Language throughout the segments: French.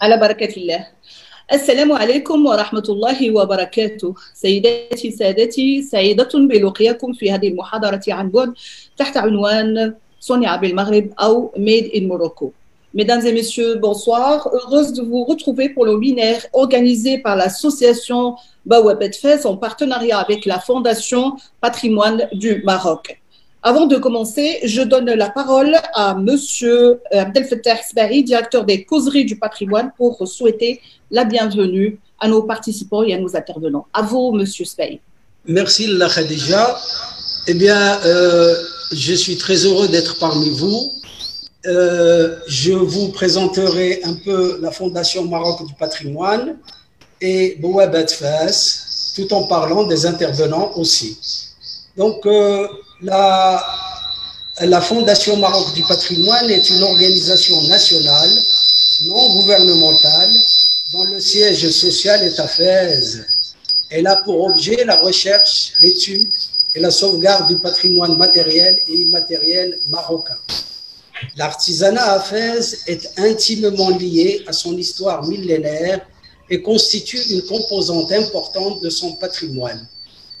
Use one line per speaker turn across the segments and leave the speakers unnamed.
على بركة الله. السلام عليكم ورحمة الله وبركاته. سيداتي سادتي، سعيدة بلقياكم في هذه المحاضرة عن بعد تحت عنوان صنع بالمغرب أو Made in Morocco. Mesdames et messieurs, bonsoir. Heureuse de vous retrouver pour le webinaire organisé par l'association Bawabet Fès en partenariat avec la Fondation Patrimoine du Maroc. Avant de commencer, je donne la parole à Monsieur Abdel Fattah Sbahi, directeur des causeries du patrimoine, pour souhaiter la bienvenue à nos participants et à nos intervenants. À vous, Monsieur Sbahi.
Merci, la Khadija. Eh bien, je suis très heureux d'être parmi vous. Je vous présenterai un peu la Fondation Maroc du patrimoine et Bawabet Fès, tout en parlant des intervenants aussi. Donc, la Fondation Maroc du patrimoine est une organisation nationale, non gouvernementale, dont le siège social est à Fès. Elle a pour objet la recherche, l'étude et la sauvegarde du patrimoine matériel et immatériel marocain. L'artisanat à Fès est intimement lié à son histoire millénaire et constitue une composante importante de son patrimoine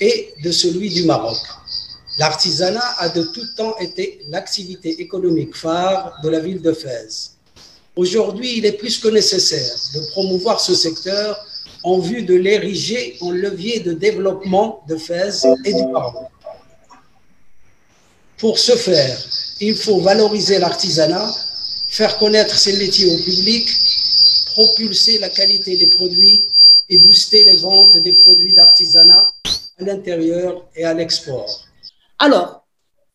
et de celui du Maroc. L'artisanat a de tout temps été l'activité économique phare de la ville de Fès. Aujourd'hui, il est plus que nécessaire de promouvoir ce secteur en vue de l'ériger en levier de développement de Fès et du Maroc. Pour ce faire, il faut valoriser l'artisanat, faire connaître ses métiers au public, propulser la qualité des produits et booster les ventes des produits d'artisanat à l'intérieur et à l'export.
Alors,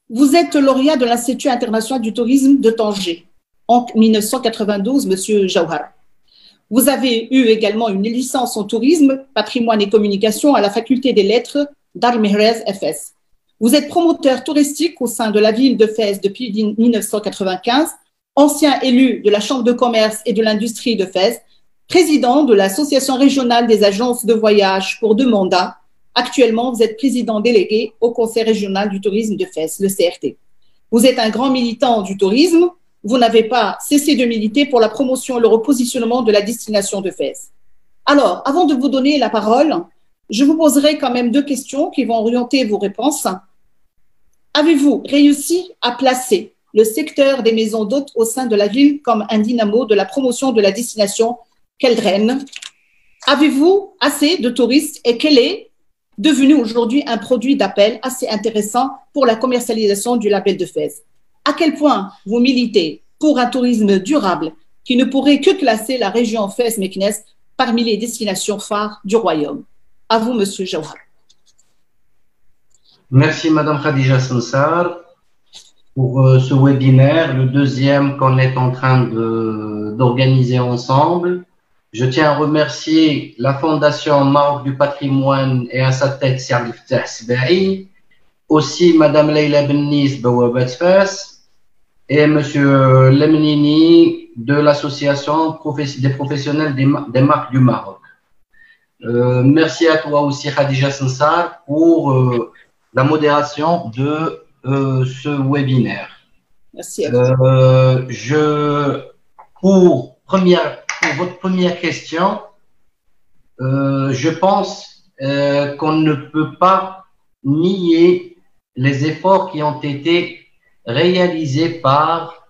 vous êtes lauréat de l'Institut international du tourisme de Tanger en 1992, Monsieur Jawhar. Vous avez eu également une licence en tourisme, patrimoine et communication à la faculté des lettres Dar Mehrez FS. Vous êtes promoteur touristique au sein de la ville de Fès depuis 1995, ancien élu de la Chambre de commerce et de l'industrie de Fès, président de l'Association régionale des agences de voyage pour 2 mandats. Actuellement, vous êtes président délégué au Conseil régional du tourisme de Fès, le CRT. Vous êtes un grand militant du tourisme. Vous n'avez pas cessé de militer pour la promotion et le repositionnement de la destination de Fès. Alors, avant de vous donner la parole, je vous poserai quand même 2 questions qui vont orienter vos réponses. Avez-vous réussi à placer le secteur des maisons d'hôtes au sein de la ville comme un dynamo de la promotion de la destination qu'elle draine? Avez-vous assez de touristes et quel est devenu aujourd'hui un produit d'appel assez intéressant pour la commercialisation du label de Fès? À quel point vous militez pour un tourisme durable qui ne pourrait que classer la région Fès-Meknès parmi les destinations phares du royaume? À vous, Monsieur Jawhar.
Merci, Madame Khadija Sansar, pour ce webinaire, le deuxième qu'on est en train d'organiser ensemble. Je tiens à remercier la Fondation Maroc du patrimoine et à sa tête, Abdel Fattah Sbahi, aussi Madame Leila Bennis Bawabet Fès et Monsieur Lemnini de l'Association des professionnels des marques du Maroc. Merci à toi aussi, Khadija Sansar, pour la modération de ce webinaire.
Merci à vous.
Pour votre première question, je pense qu'on ne peut pas nier les efforts qui ont été réalisés par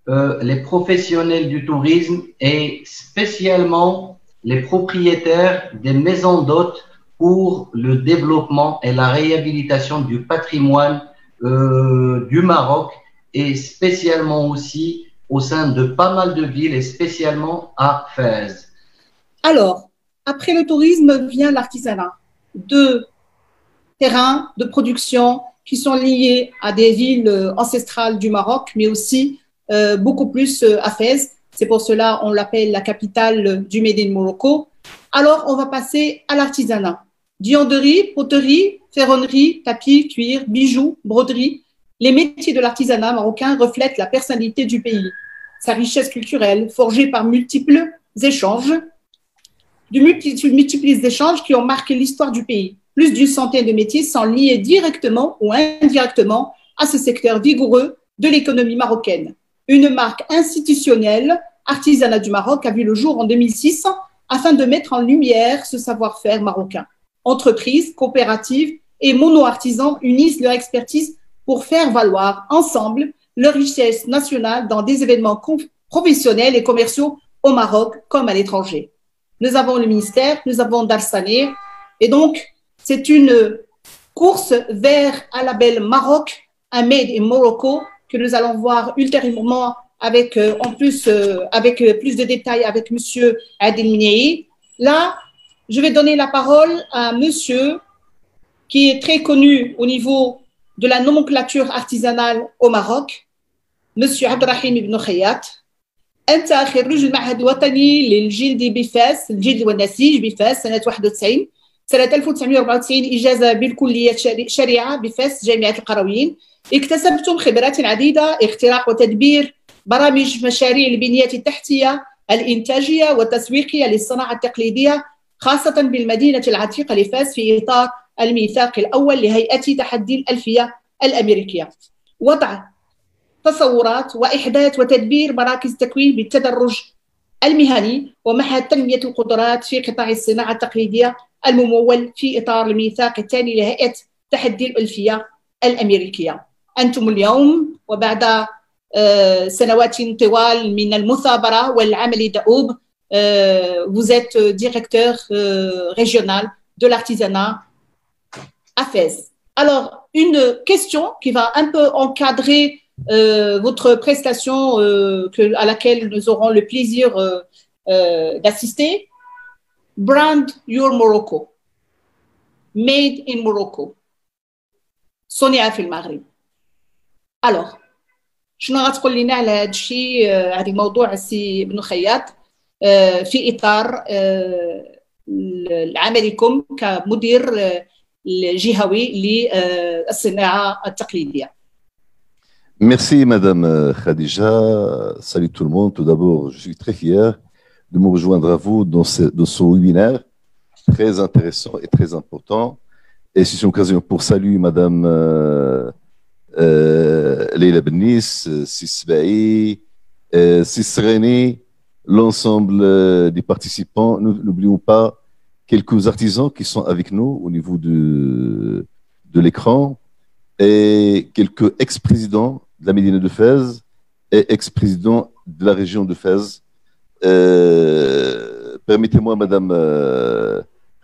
les professionnels du tourisme et spécialement les propriétaires des maisons d'hôtes pour le développement et la réhabilitation du patrimoine du Maroc et spécialement aussi au sein de pas mal de villes et spécialement à Fès.
Alors, après le tourisme vient l'artisanat. 2 terrains de production qui sont liés à des villes ancestrales du Maroc, mais aussi beaucoup plus à Fès. C'est pour cela qu'on l'appelle la capitale du Made in Morocco. Alors, on va passer à l'artisanat. Dianderie, poterie, ferronnerie, tapis, cuir, bijoux, broderie. Les métiers de l'artisanat marocain reflètent la personnalité du pays, sa richesse culturelle, forgée par multiples échanges, qui ont marqué l'histoire du pays. Plus d'une centaine de métiers sont liés directement ou indirectement à ce secteur vigoureux de l'économie marocaine. Une marque institutionnelle artisanat du Maroc a vu le jour en 2006 afin de mettre en lumière ce savoir-faire marocain. Entreprises, coopératives et mono-artisans unissent leur expertise pour faire valoir ensemble leur richesse nationale dans des événements professionnels et commerciaux au Maroc comme à l'étranger. Nous avons le ministère, nous avons Darsané, et donc c'est une course vers un label Maroc, un Made in Morocco, que nous allons voir ultérieurement avec, avec plus de détails avec monsieur Adil Minei. Là, je vais donner la parole à un monsieur qui est très connu au niveau de la nomenclature artisanale au Maroc, monsieur Abdelrahim Ibn Khayat. أنت خريج المعهد الوطني للجلد بفاس، الجلد والنسيج بفاس سنة 91. سنة 1994 إجازة بالكلية شريعة بفاس جامعة القرويين. اكتسبتم خبرات عديدة، اختراع وتدبير برامج مشاريع البنية التحتية، الإنتاجية والتسويقية للصناعة التقليدية، خاصة بالمدينة العتيقة لفاس في إطار الميثاق الأول لهيئة تحدي الألفية الأمريكية. وضع تصورات وإحداث وتدبير مراكز تكوين بالتدرج المهني ومعهد تنمية القدرات في قطاع الصناعة التقليدية الممول في إطار الميثاق الثاني لهيئة تحدي الألفية الأمريكية. أنتم اليوم وبعد سنوات طوال من المثابرة والعمل الدؤوب vous êtes directeur régional de l'artisanat à Fès. Alors, une question qui va un peu encadrer votre prestation à laquelle nous aurons le plaisir d'assister. Brand Your Morocco, Made in Morocco, صنع في المغرب. Alors, شنو غتقول لنا على هذا الشيء، هذا الموضوع السي ابن خياط في إطار عملكم كمدير الجهوي للصناعة التقليدية.
Merci Madame Khadija. Salut tout le monde. Tout d'abord, je suis très fier de me rejoindre à vous dans ce webinaire très intéressant et très important. Et c'est une occasion pour saluer Madame Leila Benis, Sisbaï, Sisreni, l'ensemble des participants. N'oublions pas quelques artisans qui sont avec nous au niveau de l'écran et quelques ex-présidents de la Médina de Fès et ex-présidents de la région de Fès. Permettez-moi, Madame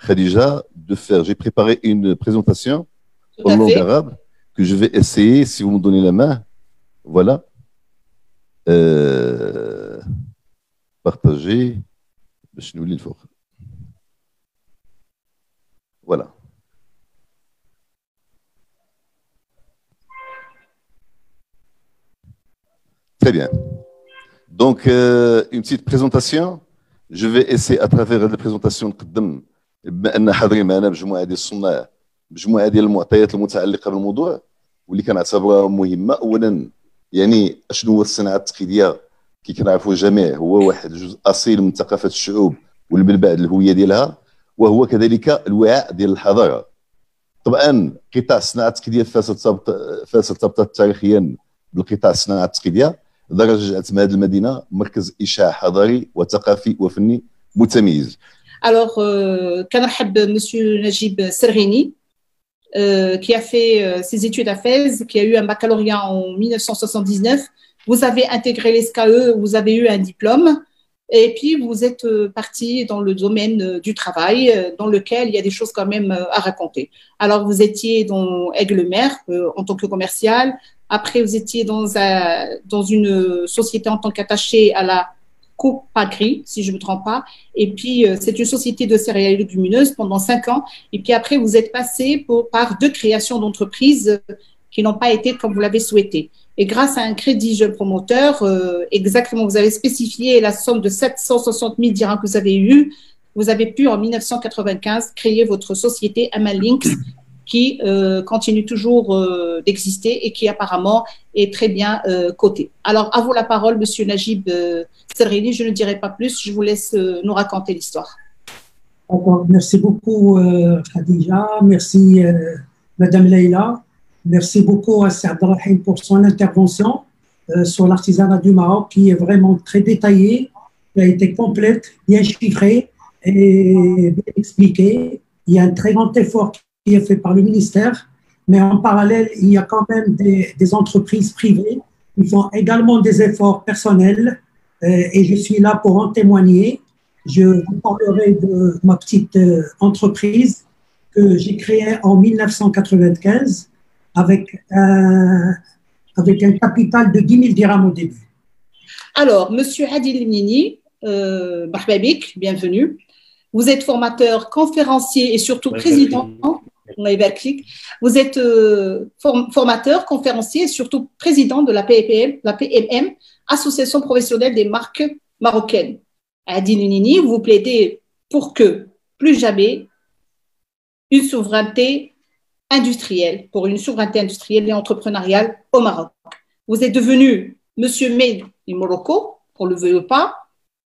Khadija, de faire. J'ai préparé une présentation en langue arabe que je vais essayer, si vous me donnez la main. Voilà. Partager. Voilà. Très bien. Donc, une petite présentation. Je vais essayer à travers la présentation نقدم بما ان حاضرين معنا مجموعه ديال الصناع، مجموعه ديال المعطيات المتعلقه بالموضوع واللي كنعتبرها مهمه. اولا يعني اشنو هو الصناعه التقليديه؟ كي كنعرفوا الجميع هو واحد جزء اصيل من ثقافه الشعوب ومن بعد الهويه ديالها، وهو كذلك الوعاء ديال الحضاره. طبعا قطاع الصناعه التقليديه فاس ارتبطت تاريخيا بالقطاع الصناعه التقليديه، لدرجه جعلت من هذه المدينه مركز اشعاع حضاري وثقافي وفني متميز.
Alors, كنرحب Monsieur Najib Serghini, qui a fait ses études à Fès, qui a eu un baccalauréat en 1979. Vous avez intégré l'ESCAE, vous avez eu un diplôme, et puis vous êtes parti dans le domaine du travail, dans lequel il y a des choses quand même à raconter. Alors, vous étiez dans Aigues-le-Mer en tant que commercial. Après, vous étiez dans une société en tant qu'attaché à la Coupe Agri, si je ne me trompe pas. Et puis, c'est une société de céréales légumineuses pendant 5 ans. Et puis après, vous êtes passé par 2 créations d'entreprises qui n'ont pas été comme vous l'avez souhaité. Et grâce à un crédit jeune promoteur, exactement, vous avez spécifié la somme de 760 000 dirhams que vous avez eue. Vous avez pu, en 1995, créer votre société Amal Links, qui continue toujours d'exister et qui apparemment est très bien cotée. Alors, à vous la parole, Monsieur Najib Serghini. Je ne dirai pas plus, je vous laisse nous raconter l'histoire.
Merci beaucoup, Khadija. Merci, Madame Leila. Merci beaucoup à Abdelrahim pour son intervention. sur l'artisanat du Maroc qui est vraiment très détaillée, qui a été complète, bien chiffrée et bien expliquée. Il y a un très grand effort qui est fait par le ministère, mais en parallèle, il y a quand même des entreprises privées qui font également des efforts personnels et je suis là pour en témoigner. Je vous parlerai de ma petite entreprise que j'ai créée en 1995 avec un capital de 10 000 dirhams au début.
Alors, Monsieur Adil Mnini, bienvenue. Vous êtes formateur, conférencier et surtout président. Vous êtes formateur, conférencier et surtout président de la PMM, Association professionnelle des marques marocaines. Adil Mnini, vous plaidez pour que plus jamais une souveraineté industrielle, pour une souveraineté industrielle et entrepreneuriale au Maroc. Vous êtes devenu Monsieur Made in Morocco, on ne le veut pas,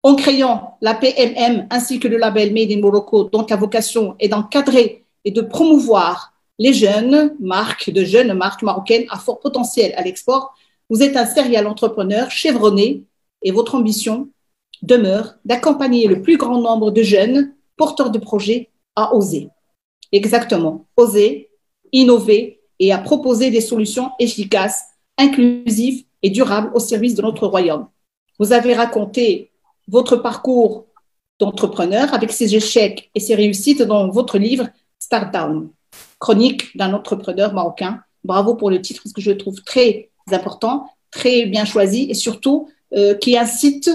en créant la PMM ainsi que le label Made in Morocco, dont la vocation est d'encadrer et de promouvoir les jeunes marques marocaines à fort potentiel à l'export. Vous êtes un serial entrepreneur chevronné et votre ambition demeure d'accompagner le plus grand nombre de jeunes porteurs de projets à oser. Exactement, oser, innover et à proposer des solutions efficaces, inclusives et durables au service de notre royaume. Vous avez raconté votre parcours d'entrepreneur avec ses échecs et ses réussites dans votre livre Start Down, chronique d'un entrepreneur marocain. Bravo pour le titre, parce que je le trouve très important, très bien choisi et surtout qui incite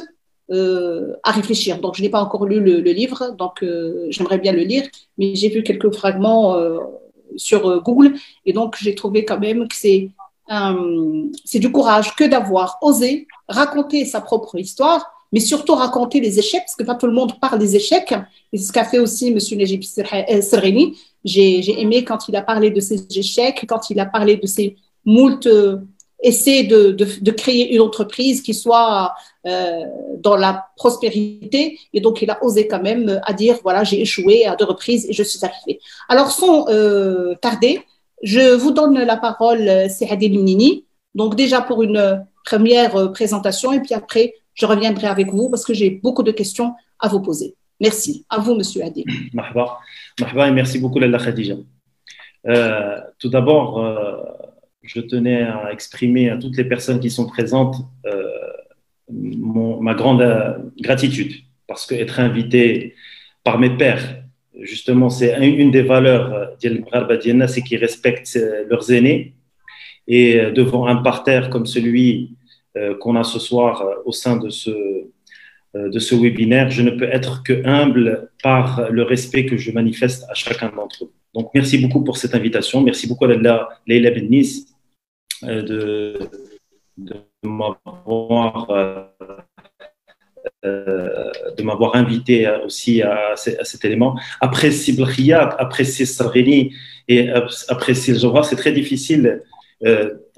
à réfléchir. Donc, je n'ai pas encore lu le livre, donc j'aimerais bien le lire, mais j'ai vu quelques fragments sur Google et donc j'ai trouvé quand même que c'est du courage que d'avoir osé raconter sa propre histoire, mais surtout raconter les échecs, parce que pas tout le monde parle des échecs, et c'est ce qu'a fait aussi M. Najib Sergheni. J'ai aimé quand il a parlé de ses échecs, quand il a parlé de ses moult essais de créer une entreprise qui soit dans la prospérité, et donc il a osé quand même à dire, voilà, j'ai échoué à 2 reprises et je suis arrivé. Alors, sans tarder, je vous donne la parole, c'est Adil Mnini, donc déjà pour une première présentation, et puis après, je reviendrai avec vous parce que j'ai beaucoup de questions à vous poser. Merci. À vous, Monsieur Adil.
Marhaba. Marhaba et merci beaucoup, Lalla Khadija. Tout d'abord, je tenais à exprimer à toutes les personnes qui sont présentes ma grande gratitude, parce qu'être invité par mes pairs, justement, c'est une des valeurs d'El Mgharba Diana, c'est qu'ils respectent leurs aînés. Et devant un parterre comme celui qu'on a ce soir au sein de ce webinaire, je ne peux être que humble par le respect que je manifeste à chacun d'entre eux. Donc, merci beaucoup pour cette invitation. Merci beaucoup à Leila Bennis de m'avoir invité aussi à cet élément. Apprécier Blkhiyat, apprécier Sergheni et apprécier le Jawhar, c'est très difficile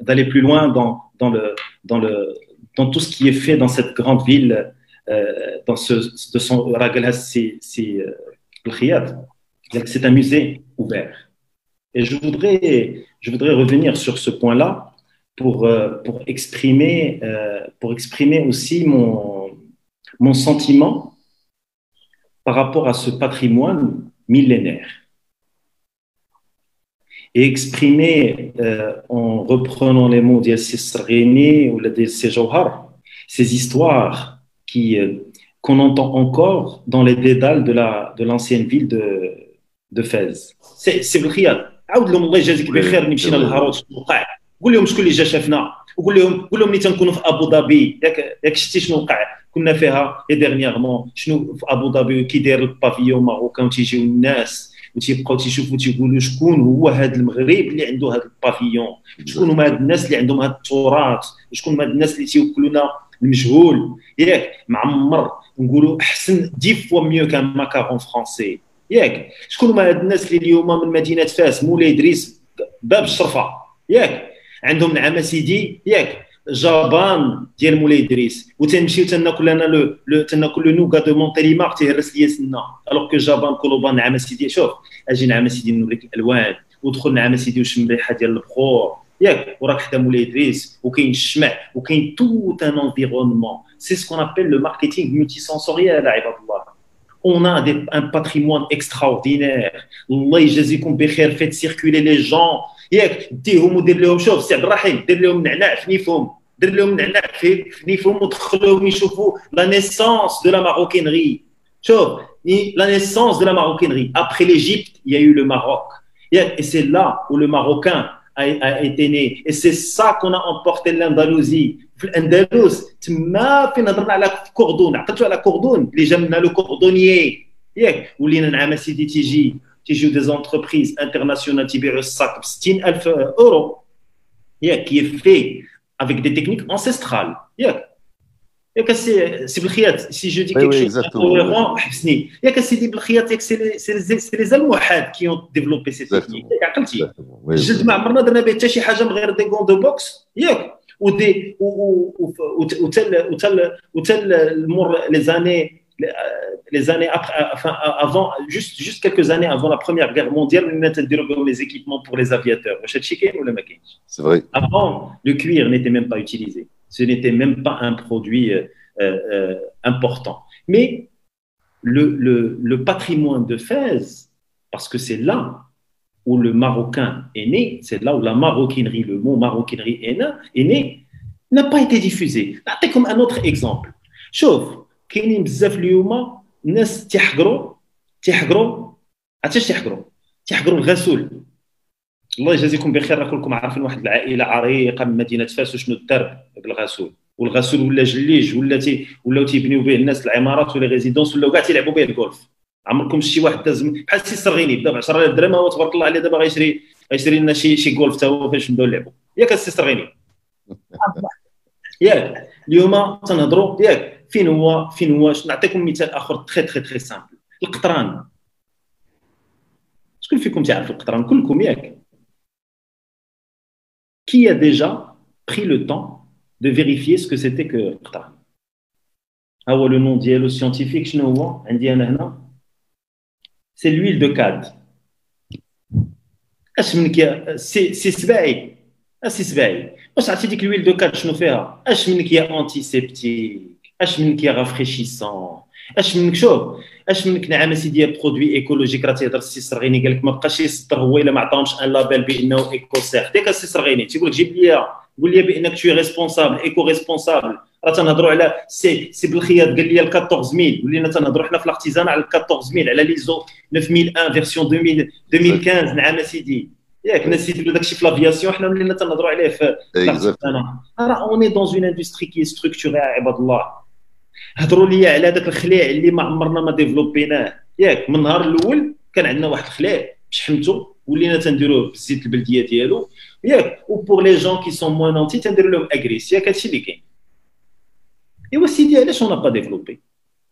d'aller plus loin dans tout ce qui est fait dans cette grande ville, dans de son Raglas, c'est Blkhiyat. C'est un musée ouvert. Et je voudrais revenir sur ce point-là pour exprimer aussi mon sentiment par rapport à ce patrimoine millénaire. Et exprimer, en reprenant les mots d'Yassi Sergheni ou d'Yassi Jawhar, ces histoires qu'on entend encore dans les dédales de l'ancienne ville de Fès. C'est Blkhiyat. عاود لهم الله يجازيك بخير اللي مشينا للهاروت وقع قول لهم شكون اللي جا شافنا وقول لهم ملي تنكونوا في ابو ظبي ياك شتي شنو وقع كنا فيها ديرنييرمون شنو في ابو ظبي كي داير البافيون ماروكان تيجيو الناس وتيبقاو تيشوفوا تيقولوا شكون هو هذا المغرب اللي عنده هذا البافيون شكون هما هاد الناس اللي عندهم هذا التراث شكون هما هاد الناس اللي تيوكلوا لنا المجهول ياك معمر نقولوا احسن 10 فوا ميو كان ماكارون فرونسي ياك شكون هما هاد الناس اللي اليوم من مدينه فاس مولاي ادريس باب الشرفه ياك عندهم نعم سيدي ياك جابان ديال مولاي ادريس وتنمشيو تناكل انا تناكل لو نوغا دو مونتيليمار تيهرس ليا سنا الوغ كو جابان كولوبان نعم سيدي شوف اجي نعم سيدي نوريك الالوان ودخل نعم سيدي وشم ريحه ديال البخور ياك وراك حدا مولاي ادريس وكاين الشمع وكاين tout un environnement. C'est ce qu'on appelle le marketing multisensoriel عباد الله. On a un patrimoine extraordinaire. الله يجازيكم بخير. Faites circuler les gens. ياك ديهم ودير لهم شوف سي عبد الرحيم دير لهم نعناع في نيفهم دير لهم نعناع في نيفهم ودخلوهم يشوفوا la naissance de la maroquinerie. شوف la naissance de la maroquinerie. Après l'Égypte, il y a eu le Maroc. Et c'est là où le Marocain a été né. Et c'est ça qu'on a emporté l'Andalousie. L'Andalous, tu m'as fait نهضرنا على كوردون عقلتو على كوردون اللي جا منها لو كوردونيي ياك ولينا نعم سيدي تيجيو دي انتربريز انترناسيونال تيبيعوا الصاك ب 60,000 اورو ياك كي في avec des techniques ancestrales ياك ياك سي بالخيات سي جو دي كيك شوز انكوهيرون حبسني ياك سيدي بالخيات ياك سي لي زالموحاد كي اون ديفلوبي سي تكنيك عقلتي الجلد ما عمرنا درنا به حتى شي حاجه من غير دي غون دو بوكس ياك ودي وتل المر les années après, enfin avant juste quelques années avant la première guerre mondiale on a développé les équipements pour les aviateurs
c'est vrai
avant le cuir n'était même pas utilisé ce n'était même pas un produit important mais le patrimoine de Fès parce que c'est là où le Marocain est né, c'est là où la maroquinerie, le mot maroquinerie est né, n'a pas été diffusé. Na'طيكم comme un autre exemple. شوف كاينين بزاف اليوم ناس تيحقروا عرفتي تيحقروا الغسول. الله يجازيكم بخير راكم عارفين واحد العائله عريقه من مدينه فاس وشنو الدرب بالغسول والغسول ولا جليج ولاو تيبنيو به الناس العمارات ولا ريزيدونس ولاو كاع تيلعبوا به الجولف. عمركم شي واحد داز بحال السي الصرغيني بدا ب 10,000 درهم هو تبارك الله عليه دابا غيشري لنا شي جولف حتى هو فاش نبداو نلعبوا ياك السي الصرغيني ياك اليوم تنهضروا ياك فين هو نعطيكم مثال اخر تري سامبل القطران. شكون فيكم تعرف القطران كلكم ياك qui a déjà pris le temps de vérifier ce que c'était que القطران ها هو لو نون ديالو سيانتيفيك شنو هو عندي انا هنا c'est l'huile de cade. اش منك يا سي سباعي سي سباعي واش عرفتي ديك l'huile de cade شنو فيها اش منك يا انتي سيبتيك اش منك يا رافريشيسون اش منك شوف اش منك نعم سيدي برودوي ايكولوجيك راه تيهضر السي الصرغيني قال لك ما بقاش يصدر هو الا ما عطاهمش ان لابيل بانه ايكو سير ديك السي الصرغيني تيقول لك جيب لي قول لي بانك تو ريسبونسابل ايكو ريسبونسابل راه تنهضروا على سي بالخياط قال لي 14000 ولينا تنهضروا حنا في الارتيزان على 14000 على ليزو 9001 فيرسيون 2015 نعم سيدي ياك الناس يديروا داكشي في لافياسيون حنا ولينا تنهضروا عليه في الارتيزان راه اوني دون اون اندستري كي ستركتوري عباد الله. هضروا لي على داك الخليع اللي ما عمرنا ما ديفلوبيناه ياك من النهار الاول كان عندنا واحد الخليع شحمته ولينا تنديروه بالزيت البلديه ديالو ياك و بور لي جون كي سون موان نونتي تنديروا لهم اغريس ياك هادشي اللي كاين. ايوا سيدي علاش اون با ديفلوبي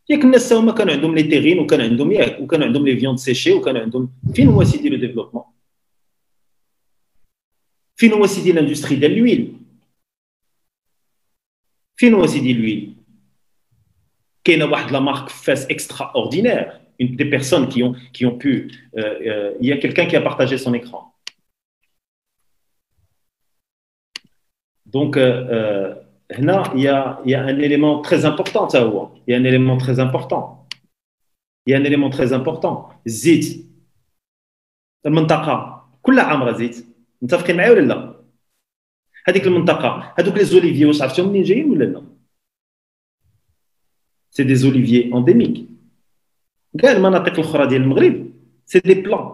ياك الناس هما كانوا عندهم لي تيغين وكان عندهم ياك وكان عندهم لي فيوند سيشي وكان عندهم فين هو سيدي لو ديفلوبمون فين هو سيدي لاندستري ديال لويل فين هو سيدي لويل كاينه واحد لا مارك فاس extraordinaire une des personnes qui ont pu il y a quelqu'un qui a partagé son écran donc هنا il y a un élément très important ça هو il y a un élément très important الزيت المنطقه كلها عامره زيت متفقين معايا ولا لا هذيك المنطقه هذوك لي زوليفيي واش عرفتهم منين جايين ولا لا c'est des oliviers endémiques. كاع المناطق الاخرى ديال المغرب سي دي بلان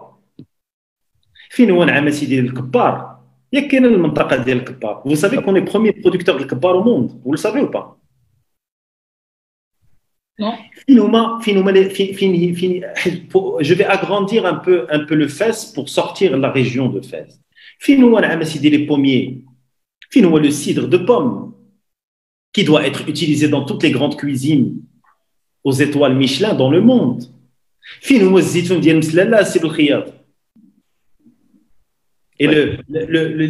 فين هو نعم سيدي الكبار ياك كاين المنطقه ديال الكبار vous savez qu'on est premier producteur de الكبار au monde vous le savez ou pas
non
فين هما je vais agrandir un peu le Fès pour sortir la région de Fès فين هو نعم سيدي les pommiers فين هو le cidre de pomme qui doit être utilisé dans toutes les grandes cuisines aux étoiles Michelin dans le monde. فين هو الزيتون ديال مسلالة سي بالخياط. Et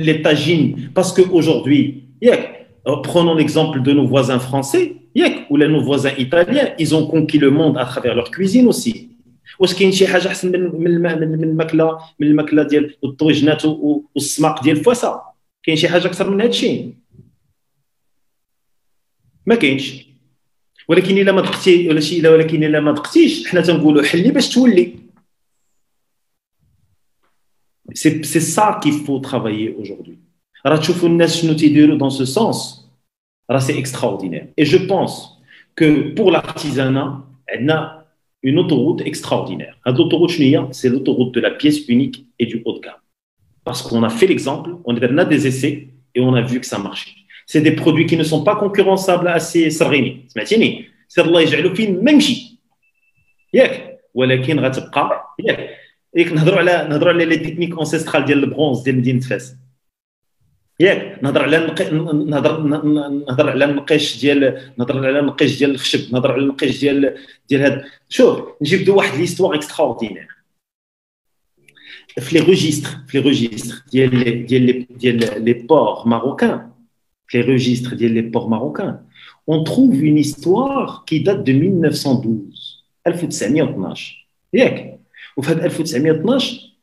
les tagines, parce qu'aujourd'hui, prenons l'exemple de nos voisins français, ou nos voisins italiens, ils ont conquis le monde à travers leur cuisine aussi. واش كاين شي حاجة أحسن من الماكلة ديال الطويجنات والسماق ديال الفواسة؟ كاين شي حاجه اكثر من هذا الشيء؟ ما كاينش. ولكن الا ما دقتي ولا شي ولكن الا ما دقتيش حنا تنقولوا حلي باش تولي. C'est ça qu'il faut travailler aujourd'hui. راه تشوفوا الناس شنو تيديروا dans ce sens. راه c'est extraordinaire. Et je pense que pour l'artisanat عندنا une autoroute extraordinaire. Cette autoroute شنو هي؟ C'est l'autoroute de la pièce unique et du haut de gamme. Parce qu'on a fait l'exemple, on a des essais et on a vu que ça marchait. C'est des produits qui ne sont pas concurrençables à ces صغيرين. سمعتيني؟ سير الله يجعلوا فين ما يمشي. ياك؟ ولكن غتبقى ياك نهضروا على لي تكنيك انسيسترال ديال البرونز ديال مدينه فاس. ياك نهضر على النقاش ديال الخشب، نهضر على النقاش ديال هذا. شوف نجيب واحد ليستوار اكستراوردينير في لي ريجيستر ديال لي بور ماروكان. Les registres des ports marocains, on trouve une histoire qui date de 1912. 1912. ياك؟ وفي هذا 1912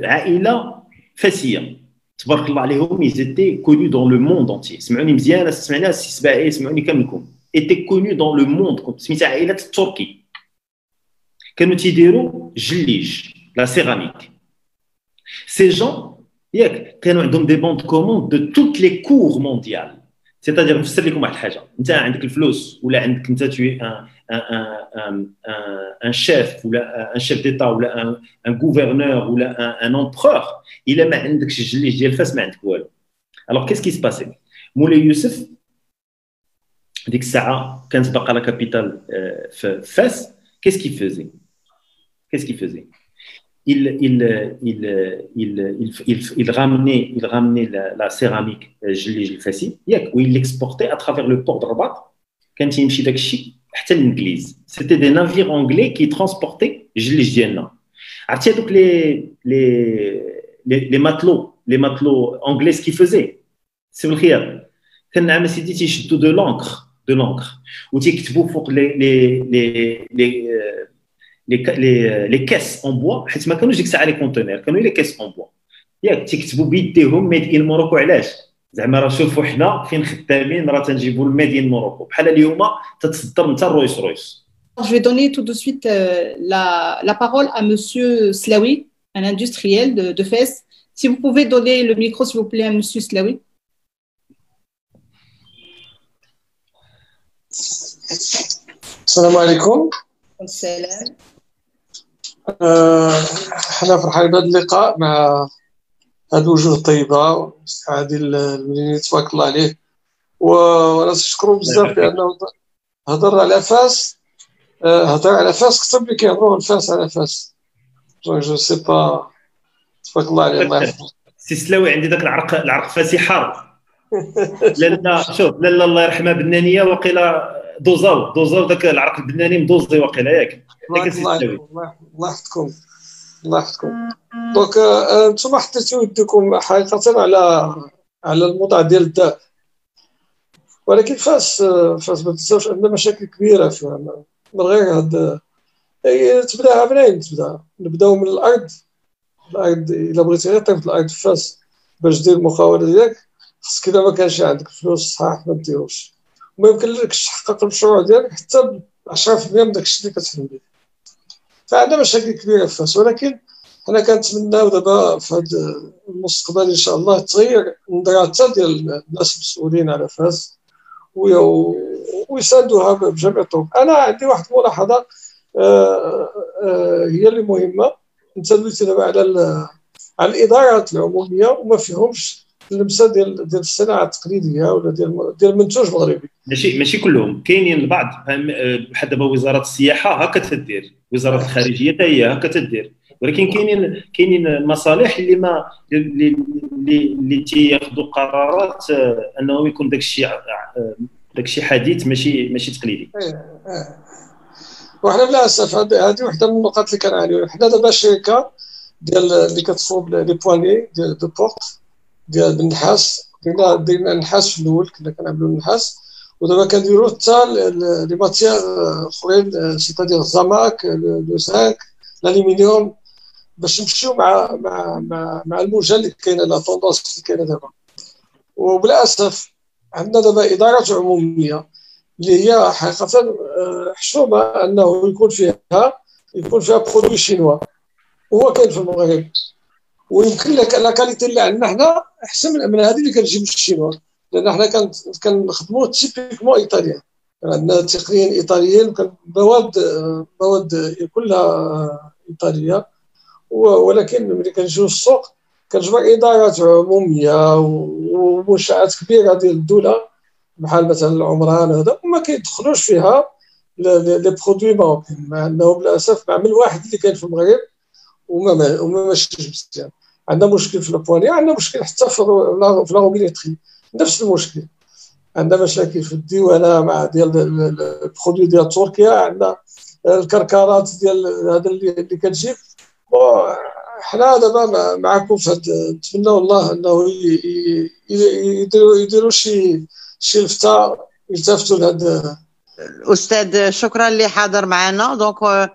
عائلة فاسية تبارك الله عليهم، ils étaient connus dans le monde entier. سمعوني مزيان، سمعنا السي سباعي، سمعوني كاملكم. étaient connus dans le monde. سميتها عائلة التركي. كانوا تيديروا جليج، la céramique. Ces gens ياك كانوا عندهم دي بوند كوموند دو توت لي كور مونديال. سيتادير نفسر لكم واحد الحاجه، انت عندك الفلوس ولا عندك انت توي ان شيف ولا ان شيف ديتا ولا ان غوفرنور ولا ان امبرور، الا ما عندكش الجليج ديال فاس ما عندك والو. الوغ كيس كي سباسي؟ مولاي يوسف ديك الساعه كانت باقا لا كابيتال في فاس. كيس كي فوزي؟ Il ramenait la céramique جليج الفاسي ياك، و il l'exportait à travers le port de Rabat. كان تيمشي داك الشيء حتى للانجليز. C'était des navires anglais qui transportaient جليج ديالنا. عرفتي هذوك les matelots anglais qui faisaient سي بالخير، كان عام سيدي تيشدوا de l'encre و تيكتبوا فوق les caisses en bois، حيت ما كانوش ديك الساعه لي كونتينر، كانوا لي كيس en bois ياك، تيكتبوا بيديهم ميد ان موروكو. علاش؟ زعما راه شوفوا حنا فين خدامين، راه تنجيبوا الميد ان موروكو. بحال اليوم تتصدر انت الرويس رويس.
Je vais donner tout de suite la parole à monsieur Slaoui, un industriel de Fès. Si vous pouvez donner le micro s'il vous plaît à monsieur Slaoui.
السلام عليكم.
السلام.
حنا فرحانين بهذا اللقاء مع هذه الوجوه الطيبه عادل المديني تبارك الله عليه، وانا نشكرو بزاف لانه هضر على فاس، هضر على فاس اكثر من كيهضروا الفاس على فاس. جو سي با تبارك الله عليه. الله يحفظك
سي سلاوي. عندي ذاك العرق فاسي حار. لا شوف، لا الله يرحمها بنانيه وقيله دوزاو ذاك العرق البناني مدوزي وقيله ياك.
الله يحفظكم. دونك انتم حطيتوا يدكم حقيقه على الموضوع ديال الداء، ولكن فاس ما تنساوش عندنا مشاكل كبيره فيها من غير هاد. تبداها منين؟ نبداو من الارض. الا بغيتي غير طيب الارض في فاس باش دير المقاوله ديالك، خصك اذا ما كانش عندك فلوس صحاح ما ديروش، وما يمكنلكش تحقق المشروع ديالك حتى ب 10% من داك الشيء اللي كتحلم به. فعندنا مشاكل كبيره في فاس، ولكن حنا كنتمناو دابا في هذا المستقبل ان شاء الله تغير النظره حتى ديال الناس المسؤولين على فاس ويساندوها بجميع الطرق. انا عندي واحد الملاحظه هي اللي مهمه. انت دويتي دابا على الادارات العموميه وما فيهمش اللمسه ديال الصناعه التقليديه ولا ديال المنتوج المغربي.
ماشي كلهم، كاينين البعض. بحال دابا وزاره السياحه هكا تدير، وزاره الخارجيه حتى هي هكا تدير، ولكن كاينين المصالح اللي تياخذوا قرارات انه يكون داك الشيء حديث ماشي تقليدي.
وحنا للاسف هذه وحده من النقاط اللي كنعانيو. حنا دابا شركه ديال اللي كتصوب لي بواني ديال دو بورت ديال النحاس. درنا النحاس في الاول، كنا كنعملوا النحاس، ودابا كنديروا حتى لي ماتيير اخرين، سيتادير الزماك، لو زانك، الالومنيوم. باش نمشيو مع الموجه اللي كاينه، لا طوندونس اللي كاينه دابا. وبالاسف عندنا دابا ادارات عموميه اللي هي حقيقه حشومه انه يكون فيها برودوي شينوا، وهو كاين في المغرب، ويمكن لك لا كاليتي اللي عندنا حنا احسن من هذه اللي كنجيب من الشينوا، لان حنا كنخدموا تيبيكمون ايطاليان، عندنا تقنيين ايطاليين، مواد كلها ايطاليه. ولكن ملي كنجيو للسوق كنجمع ادارات عموميه ومنشات كبيره ديال الدوله بحال مثلا العمران هذا، وما كيدخلوش فيها لي برودوي ماروكين، مع انه بالاسف مع من واحد اللي كاين في المغرب وما ماشيش مزيان. عندنا مشكل في البواني، عندنا مشكل حتى في لا روبينيتري، نفس المشكل. عندنا مشاكل في الديوانه مع ديال البرودوي ديال تركيا، عندنا الكركرات ديال هذا اللي كتجيب. حنا دابا معكم في نتمنى والله انه يديروا شي يلتفتوا لهذا.
الاستاذ شكرا اللي حاضر معنا، دونك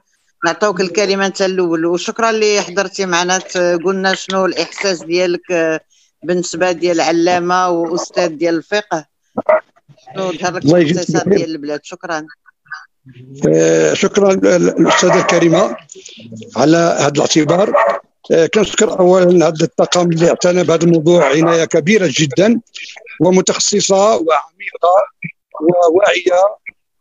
نعطيوك الكلمه انت الاول، وشكرا اللي حضرتي معنا قلنا شنو الاحساس ديالك بالنسبه ديال علامه واستاذ ديال الفقه، شنو ظهر لك الاقتصاد ديال البلاد. شكرا.
شكرا الاستاذه الكريمه على هذا الاعتبار. كنشكر اولا هذا الطاقم اللي اعتنى بهذا الموضوع عنايه كبيره جدا ومتخصصه وعميقه وواعيه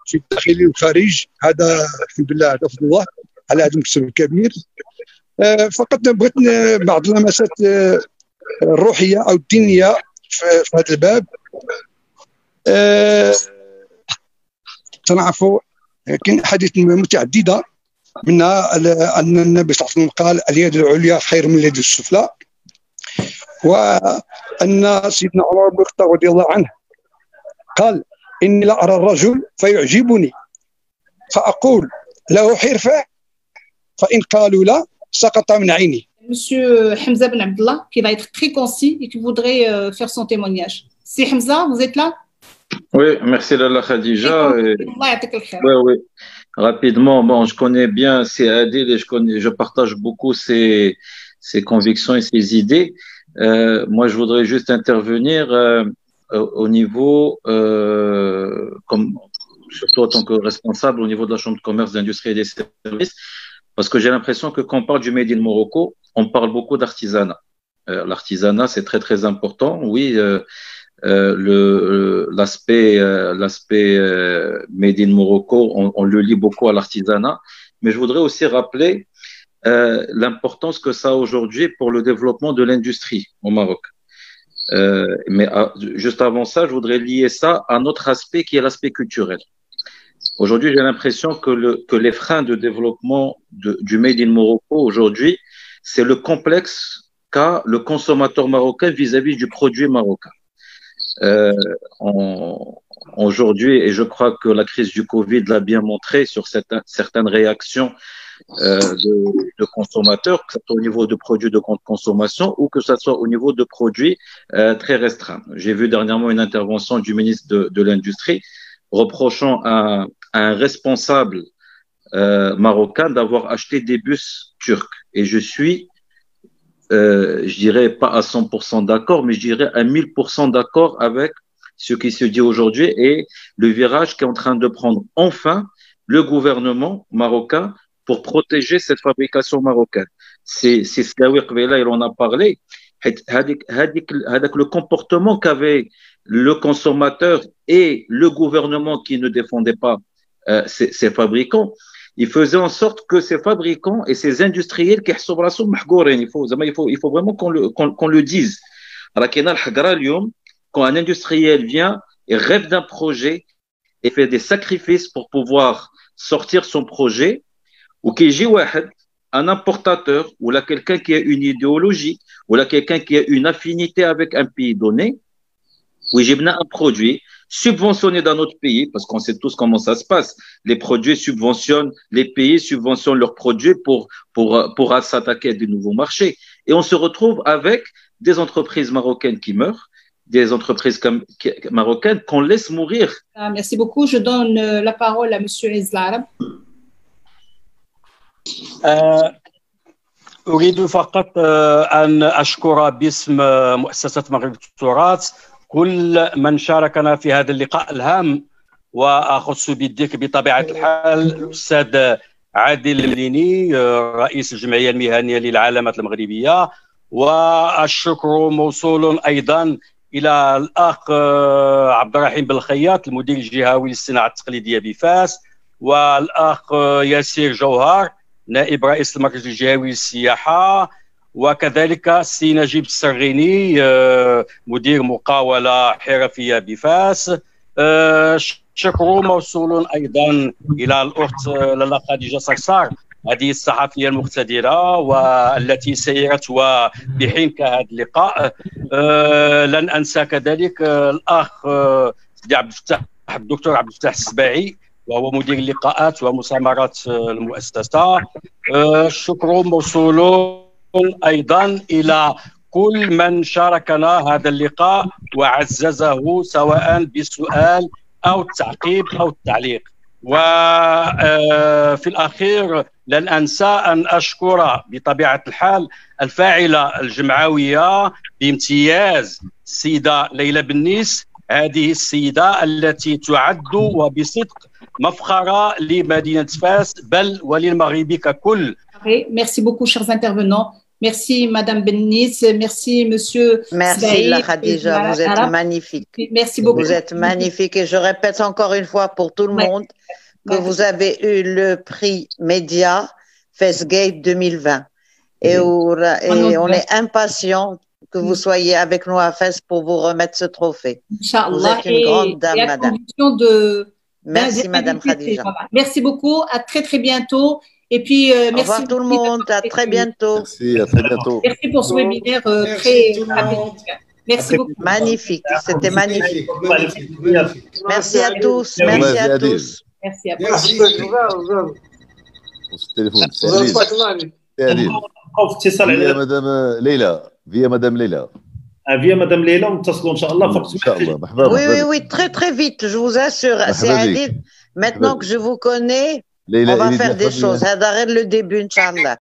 في الداخل والخارج. هذا الحمد لله، هذا فضل الله على هذا المكسب الكبير. فقط بغيت بعض اللمسات الروحيه او الدينيه في هذا الباب. تنعرفوا كاين احاديث متعدده، منها ان النبي صلى الله عليه وسلم قال اليد العليا خير من اليد السفلى، وان سيدنا عمر بن الخطاب رضي الله عنه قال اني لا ارى الرجل فيعجبني فاقول له حرفه فان قالوا لا سقط من عيني.
Monsieur Hamza Ben Abdallah, qui va être très concis et qui voudrait faire son témoignage. Si Hamza, vous êtes là?
Oui, merci Lala Khadija. Oui, oui. Rapidement, bon, je connais bien Adil et je partage beaucoup ses convictions et ses idées. Moi, je voudrais juste intervenir au niveau, comme surtout en tant que responsable au niveau de la Chambre de commerce, d'industrie et des services, parce que j'ai l'impression que quand on parle du Made in Morocco, on parle beaucoup d'artisanat. L'artisanat, c'est très très important. Oui. L'aspect Made in Morocco, on le lie beaucoup à l'artisanat, mais je voudrais aussi rappeler l'importance que ça a aujourd'hui pour le développement de l'industrie au Maroc. Mais juste avant ça, je voudrais lier ça à un autre aspect qui est l'aspect culturel. Aujourd'hui, j'ai l'impression que les freins de développement du Made in Morocco aujourd'hui, c'est le complexe qu'a le consommateur marocain vis-à-vis du produit marocain. Aujourd'hui, et je crois que la crise du Covid l'a bien montré sur certaines réactions de consommateurs, que ce soit au niveau de produits de consommation ou que ce soit au niveau de produits très restreints. J'ai vu dernièrement une intervention du ministre de l'Industrie reprochant à un responsable marocain d'avoir acheté des bus turcs. Et je suis je dirais pas à 100% d'accord, mais je dirais à 1000% d'accord avec ce qui se dit aujourd'hui et le virage qu'est en train de prendre enfin le gouvernement marocain pour protéger cette fabrication marocaine. C'est ce qu'Awir il en a parlé. Avec le comportement qu'avait le consommateur et le gouvernement qui ne défendaient pas ces fabricants, il faisait en sorte que ces fabricants et ces industriels il faut vraiment qu'on le dise. Quand un industriel vient et rêve d'un projet et fait des sacrifices pour pouvoir sortir son projet, ou qu'il y ait un importateur, ou là quelqu'un qui a une idéologie, ou là quelqu'un qui a une affinité avec un pays donné, où j'ai un produit subventionné dans notre pays, parce qu'on sait tous comment ça se passe. Les produits subventionnent, les pays subventionnent leurs produits pour s'attaquer à de nouveaux marchés. Et on se retrouve avec des entreprises marocaines qui meurent, des entreprises marocaines qu'on laisse mourir.
Merci beaucoup. Je donne la parole à M. Ezlarab.
أريد فقط أن أشكر باسم مؤسسة مغرب التراث كل من شاركنا في هذا اللقاء الهام، وأخص بالذكر بطبيعة الحال الأستاذ عادل المديني رئيس الجمعية المهنية للعلامات المغربية، والشكر موصول أيضا إلى الأخ عبد الرحيم بالخياط المدير الجهوي للصناعة التقليدية بفاس، والأخ ياسير جوهر نائب رئيس المركز الجهوي للسياحة، وكذلك السي نجيب السرغيني مدير مقاولة حرفية بفاس. شكر موصول أيضا إلى الأخت لاله خديجة صرصار هذه الصحفية المقتدرة والتي سيرت بحين كهذا اللقاء. لن أنسى كذلك الأخ عبد الفتاح الدكتور عبد الفتاح السباعي وهو مدير اللقاءات ومسامرات المؤسسة. الشكر موصول أيضا إلى كل من شاركنا هذا اللقاء وعززه سواء بالسؤال أو التعقيب أو التعليق. وفي الأخير لن أنسى أن أشكر بطبيعة الحال الفاعلة الجمعوية بامتياز السيدة ليلى بنيس، هذه السيدة التي تعد وبصدق مفخرة لمدينة فاس بل وللمغرب ككل.
Merci beaucoup, chers intervenants. Merci, Madame Bennis. Merci, Monsieur.
Merci, la Khadija. Vous êtes magnifique.
Merci beaucoup.
Vous êtes magnifique. Et je répète encore une fois pour tout le monde que vous avez eu le prix Média Festgate 2020. Et on est impatient que vous soyez avec nous à Fès pour vous remettre ce trophée. Vous êtes une grande dame, madame. Merci, Madame Khadija.
Merci beaucoup. À très, très bientôt. Et puis, merci.
Au revoir tout le monde. À très bientôt.
Merci, à très bientôt.
Merci pour ce webinaire très rapide. Merci beaucoup.
Magnifique. C'était magnifique. Merci à tous. Merci à tous.
Merci à vous.
Via Madame Leila. Via Madame Leila.
Via Madame Leila, ونتصلوا إن شاء الله.
Oui, oui, très très vite, je vous assure. C'est Adil. Maintenant que je vous connais, on va faire des choses. هذا غير le début, Inch'Allah.